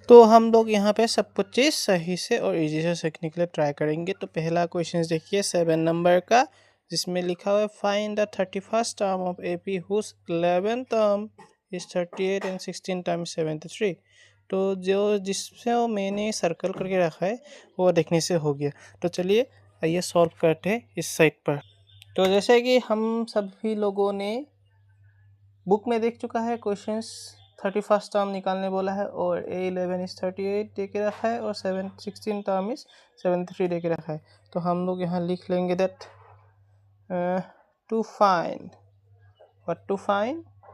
तो हम लोग यहाँ पे सब कुछ चीज़ सही से और इजी से सीखने के लिए ट्राई करेंगे। तो पहला क्वेश्चन देखिए 7 नंबर का, जिसमें लिखा हुआ है find the 31st term of AP whose 11th term is 38 and 16 times 73। तो जिससे वो मैंने सर्कल करके रखा है वो देखने से हो गया। तो चलिए आइए सॉल्व करते हैं इस साइड पर। तो जैसे कि हम सभी लोगों ने बुक में देख चुका है, क्वेश्चंस 31st टर्म निकालने बोला है और A11 इज 38 दे के रखा है और 16 टर्म इज 73 दे के रखा है। तो हम लोग यहाँ लिख लेंगे दैट टू फाइंड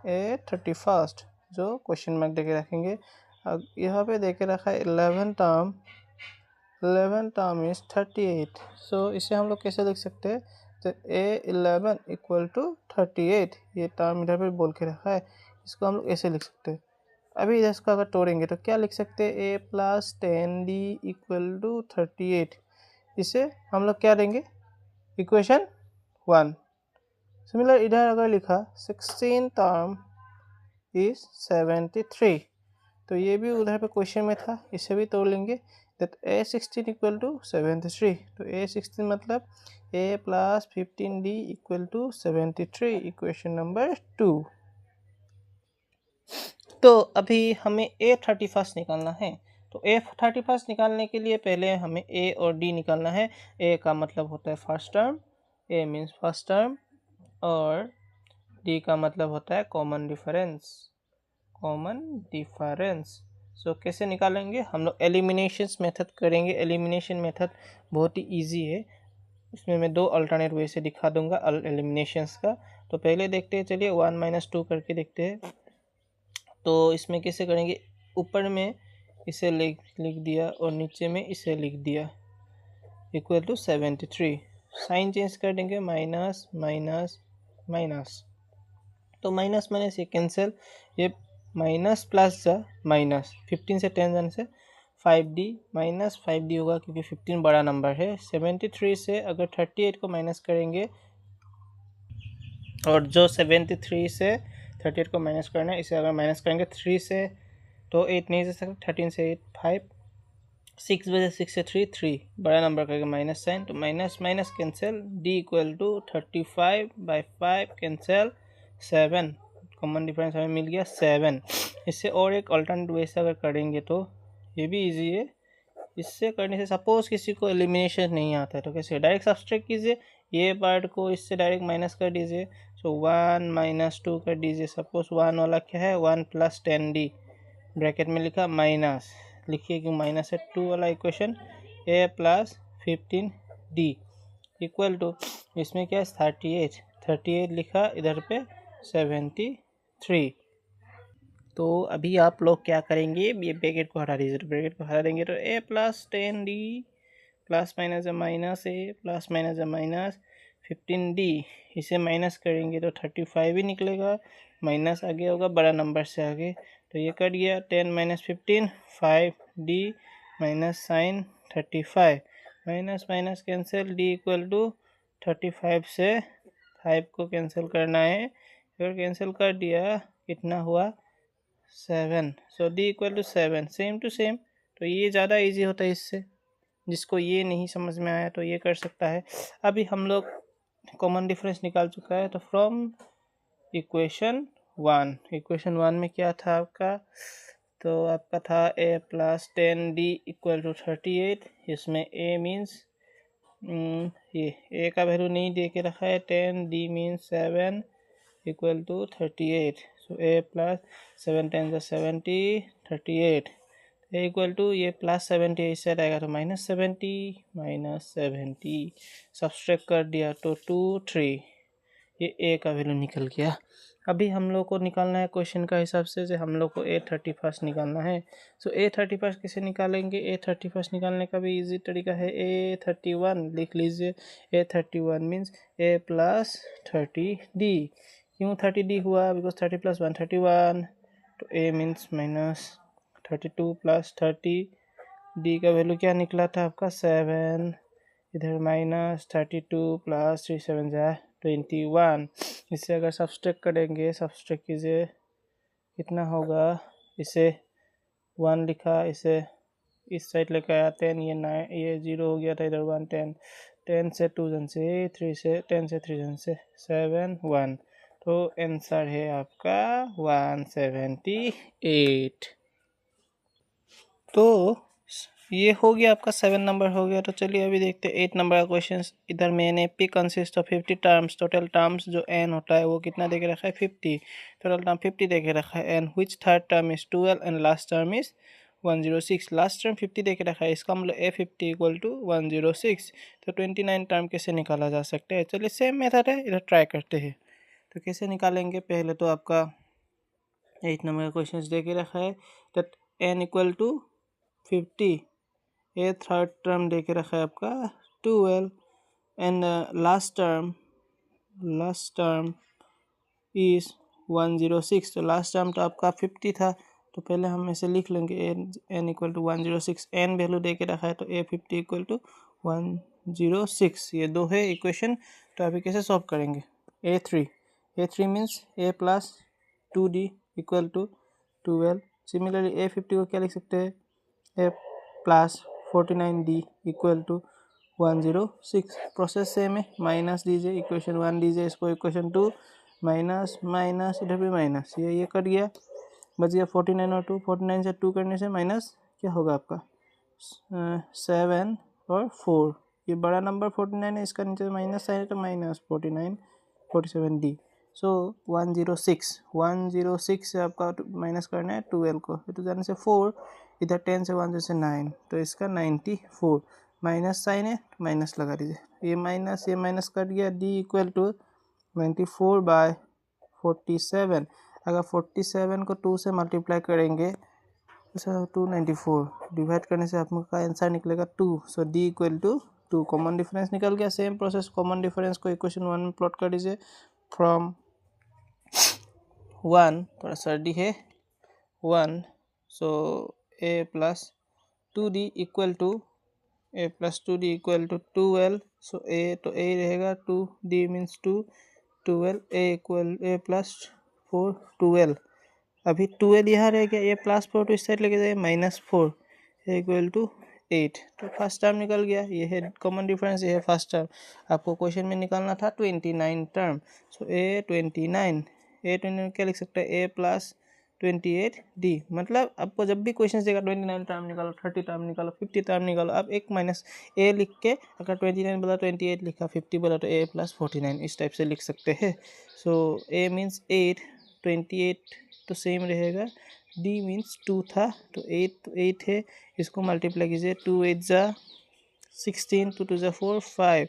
A31st, जो क्वेश्चन मार्क दे के रखेंगे। अब यहाँ पे दे के रखा है 11 टर्म इज 38। सो इसे हम लोग कैसे लिख सकते हैं? तो A11 इक्वल टू 38, ये टर्म इधर पे बोल के रखा है, इसको हम लोग ऐसे लिख सकते हैं। अभी इधर इसको अगर तोड़ेंगे तो क्या लिख सकते हैं? A plus 10D equal to 38। इसे हम लोग क्या देंगे? इक्वेशन 1। सिमिलर इधर अगर लिखा 16 टर्म इज 73, तो ये भी उधर पे क्वेश्चन में था, इसे भी तोड़ लेंगे। That A16 equal to 73। तो A16 मतलब A plus 15D equal to 73, equation number 2। तो अभी हमें A31st निकालना है। तो A31st निकालने के लिए पहले हमें A और D निकालना है। A का मतलब होता है first term, A means first term, और D का मतलब होता है कॉमन डिफरेंस। सो कैसे निकालेंगे? हम लोग एलिमिनेशन मेथड करेंगे। एलिमिनेशन मेथड बहुत ही इजी है, इसमें मैं 2 अल्टरनेट वे से दिखा दूंगा एलिमिनेशंस का। तो पहले देखते हैं, चलिए 1 - 2 करके देखते हैं। तो इसमें कैसे करेंगे? ऊपर में इसे लिख दिया और नीचे में इसे लिख दिया इक्वल टू 73। साइन चेंज कर देंगे, माइनस माइनस माइनस, तो माइनस माइनस ये कैंसिल, ये माइनस प्लस जा माइनस, 15 से 10 जाने से 5D माइनस 5D होगा, क्योंकि 15 बड़ा नंबर है। 73 से अगर 38 को माइनस करेंगे, और जो 73 से 38 को माइनस करना है, इसे अगर माइनस करेंगे 3 से तो 8 नहीं जा सकता, 13 से 8 5, 6 बजे 6 से 3 बड़ा नंबर करके माइनस साइन, तो minus minus cancel, D equal to 35/5 cancel, 7 common difference हमें मिल गया 7। इससे और एक अल्टरनेट वे से अगर करेंगे तो ये भी इजी है। इससे करने से सपोज किसी को एलिमिनेशन नहीं आता है तो कैसे? डायरेक्ट सब्सट्रैक्ट कीजिए, ये पार्ट को इससे डायरेक्ट माइनस कर दीजिए। सो 1 - 2 कर दीजिए। सपोज 1 वाला क्या है? 1 प्लस 10D, ब्रैकेट में लिखा माइनस, लिखिए क्यों माइनस है। 2 वाला equation A plus 15D equal to, इसमें क्या है? 38 लिखा, इधर पे 73। तो अभी आप लोग क्या करेंगे? ये ब्रैकेट को हटा दीजिए। तो ब्रैकेट को हटा देंगे तो A plus 10D plus minus minus A plus minus minus 15D, इसे माइनस करेंगे तो 35 ही निकलेगा, माइनस आगे होगा बड़ा नंबर से आगे, तो ये कट गया। 10 - 15 5D minus sign 35, minus minus cancel, D equal to 35 से 5 को कैंसिल करना है। अगर कैंसिल कर दिया कितना हुआ? 7। So D equal to 7, same to same. तो ये ज़्यादा इजी होता है इससे। जिसको ये नहीं समझ में आया तो ये कर सकता है। अभी हम लोग कॉमन डिफरेंस निकाल चुका है, तो फ्रॉम इक्वेशन 1 में क्या था आपका? तो आपका था A plus 10D equal to 38। इसमें A मीन्स ये A का वैल्यू नहीं दे के रखा है, 10D means 7 equal to 38। So A plus 7 10 70 38 equal to, ये प्लस 70 इस साइड आएगा तो -70 सब्सट्रैक्ट कर दिया तो 2 3, ये A का वैल्यू निकल गया। अभी हम लोग को निकालना है क्वेश्चन का हिसाब से हम लोग को A31 निकालना है। सो A31 कैसे निकालेंगे? A31 निकालने का भी इजी तरीका है। A31 लिख लीजिए। A31 means A plus 30D। क्यों 30D हुआ? बिकॉज 30 + 1 31, तो A मीन्स माइनस 32 + 30, D का वैल्यू क्या निकला था आपका? 7, इधर माइनस 32 + 3 7 21। इससे अगर सब्सट्रैक्ट करेंगे, सब्सट्रैक्ट कीजिए, कितना होगा? इसे 1 लिखा, इसे इस साइड लेकर आया 10, ये 0 हो गया था, इधर 1 10, 10 से 2 जन से 3 से 10 से 3 जन से 7 1, तो आंसर है आपका 178। तो ये हो गया आपका 7 नंबर हो गया। तो चलिए अभी देखते हैं 8 नंबर का क्वेश्चन। इधर मेन है P consist of 50 terms, total terms जो एन होता है वो कितना दे के रखा है 50, टोटल टर्म 50 दे के रखा है, and which third term is 12 and last term is 106। Last term 50 दे के रखा है, इसका मतलब ए 50 इक्वल टू 106। तो 29 टर्म कैसे निकाला जा सकता है, चलिए सेम मेथड है, इधर ट्राई करते हैं। तो कैसे निकालेंगे, पहले तो आपका 8 नंबर का क्वेश्चन दे के रखा है दैट एन इक्वल टू 50, ये थर्ड टर्म दे के रखा है आपका 12, एंड लास्ट टर्म इज 106। तो लास्ट टर्म तो आपका 50 था, तो पहले हम ऐसे लिख लेंगे N equal to 106, N value दे के रखा है तो ए 50 इक्वल टू 106, ये दो है इक्वेशन। तो अभी कैसे सॉल्व करेंगे, A three means A plus 2d equal to 12। Similarly A 50 को क्या लिख सकते हैं, A plus 49d equal to 106। Process same है, माइनस दीजिए, इक्वेशन 1 दीजिए, इसको इक्वेशन 2, माइनस माइनस, इधर भी माइनस, ये कट गया, बच गया 49 और 2, 49 से 2 करने से माइनस क्या होगा आपका 7 और 4, ये बड़ा नंबर 49 है, इसका नीचे माइनस साइन है तो माइनस 49 47d। सो 106 से आपका माइनस करना है 12 को, तो जाने से 4, इधर 10 से 1 से 9, तो इसका 94, माइनस साइन है माइनस लगा दीजिए, ये माइनस कट गया, d इक्वल टू 94/47। अगर 47 को 2 से मल्टीप्लाई करेंगे तो 294, डिवाइड करने से आपका आंसर निकलेगा 2। So d equal to 2, common difference निकल गया। सेम प्रोसेस, कॉमन डिफरेंस को इक्वेशन 1 में प्लॉट कर दीजिए, फ्रॉम 1 थोड़ा सर्दी है 1, so a plus 2d equal to 12। So a तो a रहेगा 2d मीन्स 2, 12 a प्लस 4 12। अभी 12 यहाँ रह गया, ये प्लस 4 तो इस साइड लेके जाए -4, ए इक्वल टू 8। तो फर्स्ट टर्म निकल गया, ये है कॉमन डिफरेंस, ये है फर्स्ट टर्म। आपको क्वेश्चन में निकालना था 29 टर्म, सो ए29 क्या लिख सकते हैं, ए प्लस 28d। मतलब आपको जब भी क्वेश्चन देगा 29 टर्म निकालो, 30 टर्म निकालो, 50 टर्म निकालो, आप एक माइनस ए लिख के, अगर 29 बोला 28 लिखा, 50 बोला तो ए प्लस 49, इस टाइप से लिख सकते हैं। सो ए मीन्स 8, 28 तो सेम रहेगा, d मीन्स 2 था तो 8 है, इसको मल्टीप्लाई कीजिए, 2 8 जा 16, 2 2 जा 4 5,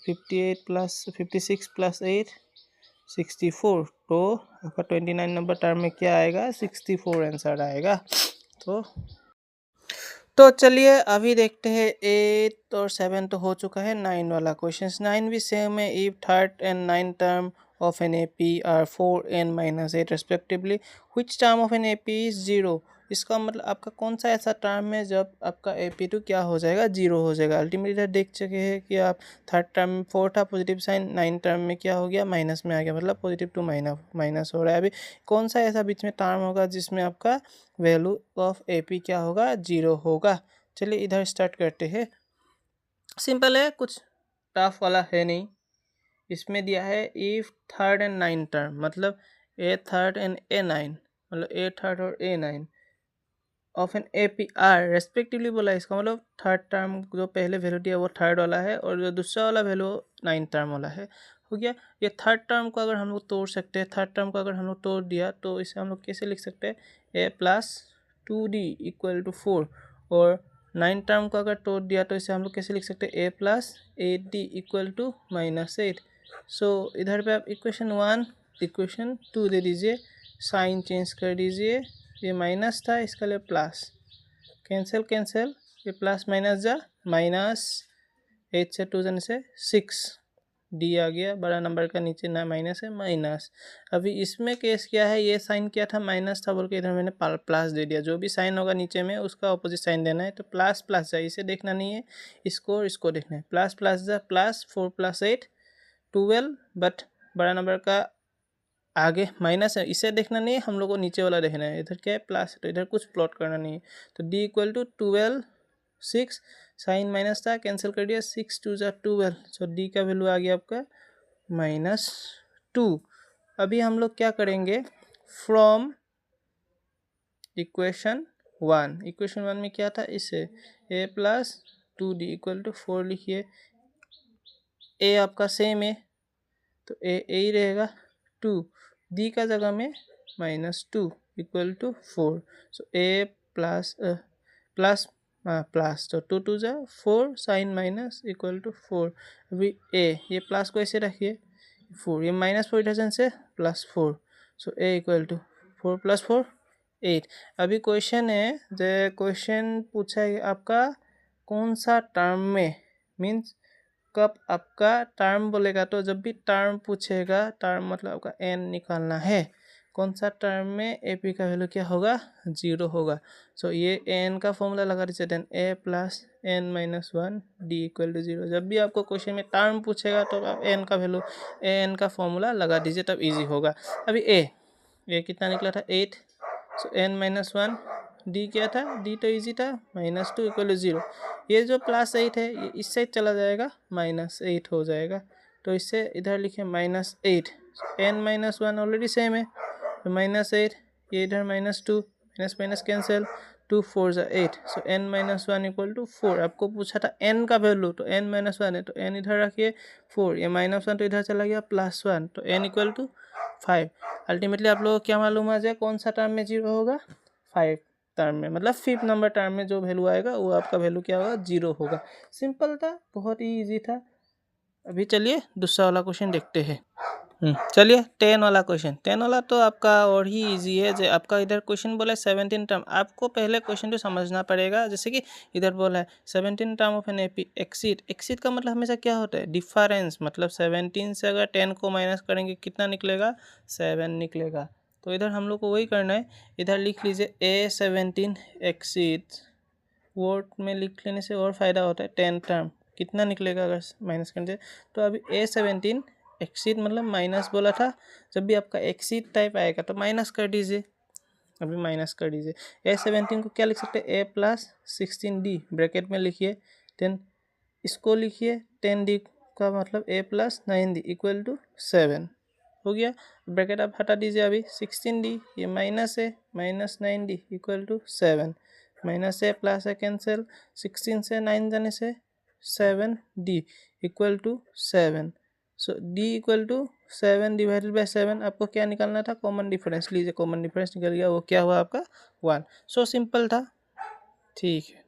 58 प्लस 56 प्लस 8 64। तो आपका 29 नंबर टर्म में क्या आएगा, 64 आंसर आएगा। तो चलिए अभी देखते हैं 8 और 7 तो हो चुका है, 9 वाला क्वेश्चन। 9 भी सेम है, if third and 9 term of an AP are 4n minus 8 respectively, which term of an AP is 0। इसका मतलब आपका कौन सा ऐसा टर्म है जब आपका AP2 क्या हो जाएगा, 0 हो जाएगा। अल्टीमेटली देख चुके हैं कि आप थर्ड टर्म में 4 था पॉजिटिव साइन, 9 टर्म में क्या हो गया, माइनस में आ गया, मतलब पॉजिटिव टू माइनस हो रहा है। अभी कौन सा ऐसा बीच में टर्म होगा जिसमें आपका वैल्यू ऑफ AP क्या होगा, 0 होगा। चलिए इधर स्टार्ट करते हैं, सिंपल है, कुछ टफ वाला है नहीं। इसमें दिया है इफ थर्ड एंड 9 टर्म, मतलब ए थर्ड एंड ए 9, मतलब ए थर्ड और A 9 of an A P are respectively बोला। इसका मतलब थर्ड टर्म जो पहले वैल्यू दिया वो थर्ड वाला है, और जो दूसरा वाला वैल्यू 9 टर्म वाला है, हो गया। ये थर्ड टर्म को अगर हम लोग तोड़ सकते हैं, थर्ड टर्म को अगर हम लोग तोड़ दिया तो इसे हम लोग कैसे लिख सकते हैं, A plus 2d equal to 4, और 9 टर्म को अगर तोड़ दिया तो इसे हम लोग कैसे लिख सकते हैं, A plus 8d equal to -8। सो इधर पे आप इक्वेशन 1 इक्वेशन 2 दे दीजिए, साइन चेंज कर दीजिए, ये माइनस था इसका लिए प्लस, कैंसिल, ये प्लस माइनस जा माइनस, 8 से 2 जन से 6, डी आ गया, बड़ा नंबर का नीचे ना माइनस है माइनस। अभी इसमें केस क्या है, ये साइन क्या था, माइनस था बोल के इधर मैंने प्लस दे दिया। जो भी साइन होगा नीचे में उसका ऑपोजिट साइन देना है, तो प्लस प्लस जा, इसे देखना नहीं है, इसको देखना है, प्लस प्लस जा प्लस 4 + 8 12, बट बड़ा नंबर का आगे माइनस है, इसे देखना नहीं है, हम लोग को नीचे वाला देखना है। इधर क्या है प्लस है, तो इधर कुछ प्लॉट करना नहीं है। तो d equal to 12 6, sign minus था, कैंसिल कर दिया, 6 2 जा 12। सो d का वैल्यू आ गया आपका -2। अभी हम लोग क्या करेंगे, फ्रॉम इक्वेशन 1 में क्या था, इससे a plus 2d equal to 4 लिखिए। a आपका सेम है तो a ही रहेगा, 2 d का जगह में -2 equal to 4। So a plus plus तो 2 2 जा 4, साइन माइनस इक्वल टू 4। अभी a, ये प्लस को ऐसे रखिए, 4 ये -4 इधर से +4। So a equal to 4 + 4 8। अभी क्वेश्चन है, जो क्वेश्चन पूछा है आपका कौन सा टर्म में, मीन्स कब आपका टर्म बोलेगा, तो जब भी टर्म पूछेगा, टर्म मतलब आपका n निकालना है, कौन सा टर्म में ए पी का वैल्यू क्या होगा, 0 होगा। सो ये n का फॉर्मूला लगा दीजिए, then a plus n minus 1 D equal to 0। जब भी आपको क्वेश्चन में टर्म पूछेगा तो आप n का वैल्यू, n का फॉर्मूला लगा दीजिए, तब इजी होगा। अभी a कितना निकला था 8। सो n माइनस 1, डी क्या था, डी तो इजी था, -2 इक्वल टू 0। ये जो +8 है ये इस साइड चला जाएगा, -8 हो जाएगा। तो इससे इधर लिखे -8, n माइनस 1 ऑलरेडी सेम है, तो -8, ये इधर -2, माइनस माइनस कैंसिल, 2 4 जा 8। सो n माइनस 1 इक्वल टू 4। आपको पूछा था n का वैल्यू, तो n माइनस 1 है तो n इधर रखिए 4, ये -1 तो इधर चला गया, +1, तो n इक्वल टू 5। अल्टीमेटली आप लोगों को क्या मालूम आ जाए, कौन सा टर्म में 0 होगा, 5 टर्म में, मतलब 5th नंबर टर्म में जो वैल्यू आएगा वो आपका वैल्यू क्या होगा, 0 होगा। सिंपल था, बहुत ही ईजी था। अभी चलिए दूसरा वाला क्वेश्चन देखते हैं। चलिए 10 वाला क्वेश्चन, 10 वाला तो आपका और ही इजी है। जो आपका इधर क्वेश्चन बोला है 17 टर्म, आपको पहले क्वेश्चन को समझना पड़ेगा। जैसे कि इधर बोला है 17 term of an AP exceed, exceed का मतलब हमेशा क्या होता है, डिफरेंस। मतलब 17 से अगर 10 को माइनस करेंगे कितना निकलेगा, 7 निकलेगा। तो इधर हम लोग को वही करना है, इधर लिख लीजिए A17 एक्सीड, वर्ड में लिख लेने से और फ़ायदा होता है। 10 टर्म कितना निकलेगा अगर माइनस कर दे, तो अभी A17 एक्सीड मतलब माइनस बोला था, जब भी आपका एक्सीड टाइप आएगा तो माइनस कर दीजिए। अभी माइनस कर दीजिए, A17 को क्या लिख सकते हैं, a प्लस 16d ब्रैकेट में लिखिए, देन इसको लिखिए 10d का मतलब a plus 9d equal to 7 हो गया। ब्रैकेट आप हटा दीजिए, अभी 16d ये माइनस है, -9d इक्वल टू 7, माइनस है प्लस है कैंसिल, 16 से 9 जाने से 7d equal to 7। So d equal to 7 divided by 7। आपको क्या निकालना था, कॉमन डिफरेंस लीजिए, कॉमन डिफरेंस निकल गया, वो क्या हुआ आपका 1। सो सिंपल था, ठीक है।